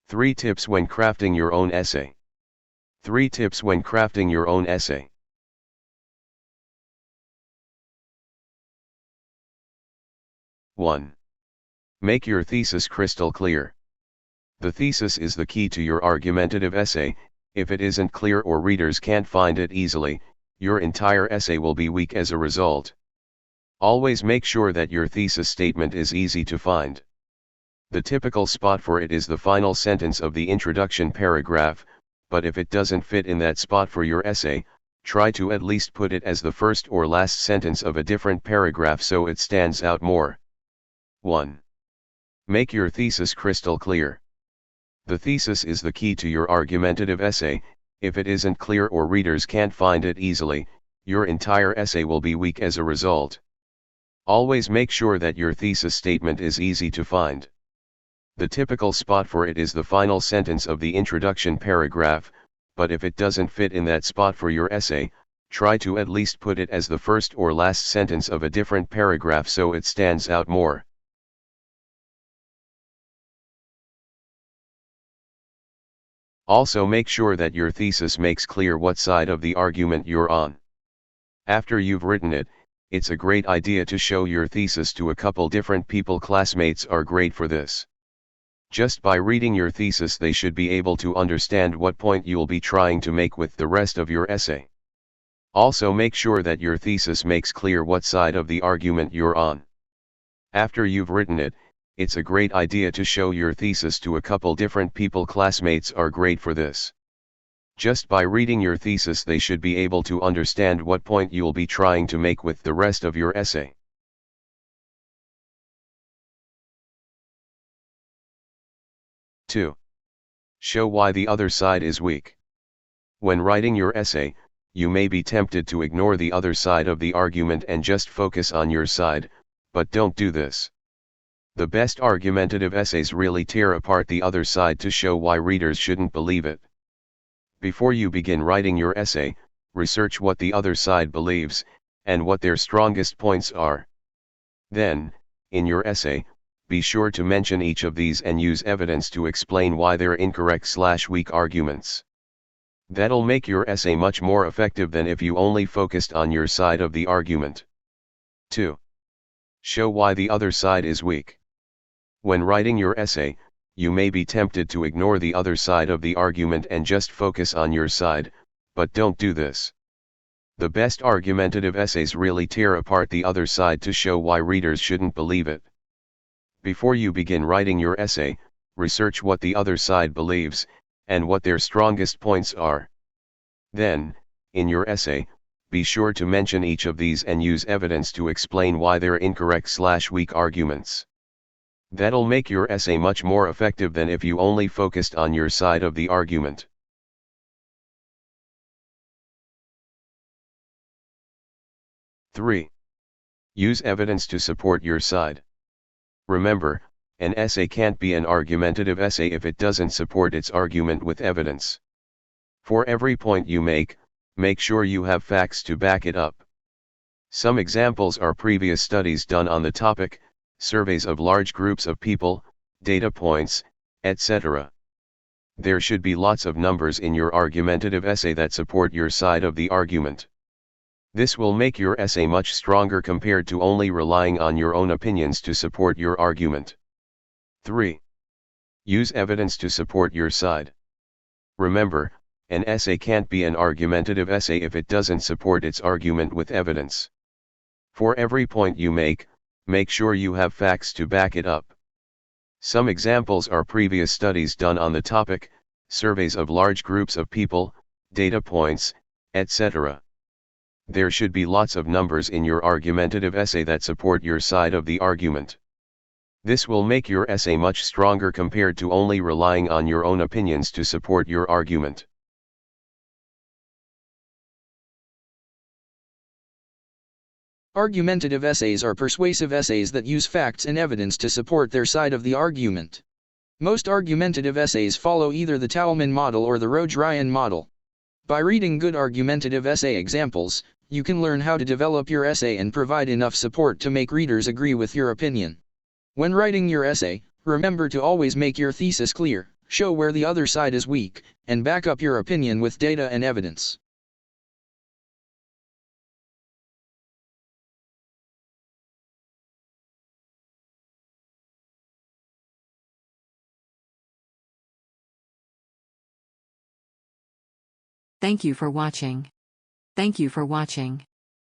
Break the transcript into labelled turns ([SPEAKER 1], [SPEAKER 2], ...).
[SPEAKER 1] 3 tips when crafting your own essay. 3 tips when crafting your own essay. 1. Make your thesis crystal clear. The thesis is the key to your argumentative essay. If it isn't clear or readers can't find it easily, your entire essay will be weak as a result. Always make sure that your thesis statement is easy to find. The typical spot for it is the final sentence of the introduction paragraph, but if it doesn't fit in that spot for your essay, try to at least put it as the first or last sentence of a different paragraph so it stands out more. 1. Make your thesis crystal clear. The thesis is the key to your argumentative essay. If it isn't clear or readers can't find it easily, your entire essay will be weak as a result. Always make sure that your thesis statement is easy to find. The typical spot for it is the final sentence of the introduction paragraph, but if it doesn't fit in that spot for your essay, try to at least put it as the first or last sentence of a different paragraph so it stands out more. Also make sure that your thesis makes clear what side of the argument you're on. After you've written it, it's a great idea to show your thesis to a couple different people. Classmates are great for this. Just by reading your thesis they should be able to understand what point you'll be trying to make with the rest of your essay. Also make sure that your thesis makes clear what side of the argument you're on. After you've written it, it's a great idea to show your thesis to a couple different people. Classmates are great for this. Just by reading your thesis they should be able to understand what point you'll be trying to make with the rest of your essay. 2. Show why the other side is weak. When writing your essay, you may be tempted to ignore the other side of the argument and just focus on your side, but don't do this. The best argumentative essays really tear apart the other side to show why readers shouldn't believe it. Before you begin writing your essay, research what the other side believes, and what their strongest points are. Then, in your essay, be sure to mention each of these and use evidence to explain why they're incorrect/weak arguments. That'll make your essay much more effective than if you only focused on your side of the argument. 2. Show why the other side is weak. When writing your essay, you may be tempted to ignore the other side of the argument and just focus on your side, but don't do this. The best argumentative essays really tear apart the other side to show why readers shouldn't believe it. Before you begin writing your essay, research what the other side believes, and what their strongest points are. Then, in your essay, be sure to mention each of these and use evidence to explain why they're incorrect/weak arguments. That'll make your essay much more effective than if you only focused on your side of the argument. 3. Use evidence to support your side. Remember, an essay can't be an argumentative essay if it doesn't support its argument with evidence. For every point you make sure you have facts to back it up. Some examples are previous studies done on the topic, surveys of large groups of people, data points, etc. There should be lots of numbers in your argumentative essay that support your side of the argument. This will make your essay much stronger compared to only relying on your own opinions to support your argument. 3. Use evidence to support your side. Remember, an essay can't be an argumentative essay if it doesn't support its argument with evidence. For every point you make sure you have facts to back it up. Some examples are previous studies done on the topic, surveys of large groups of people, data points, etc. There should be lots of numbers in your argumentative essay that support your side of the argument. This will make your essay much stronger compared to only relying on your own opinions to support your argument.
[SPEAKER 2] Argumentative essays are persuasive essays that use facts and evidence to support their side of the argument. Most argumentative essays follow either the Tauman model or the Roge-Ryan model. By reading good argumentative essay examples, you can learn how to develop your essay and provide enough support to make readers agree with your opinion. When writing your essay, remember to always make your thesis clear, Show where the other side is weak, and back up your opinion with data and evidence.
[SPEAKER 3] Thank you for watching. Thank you for watching.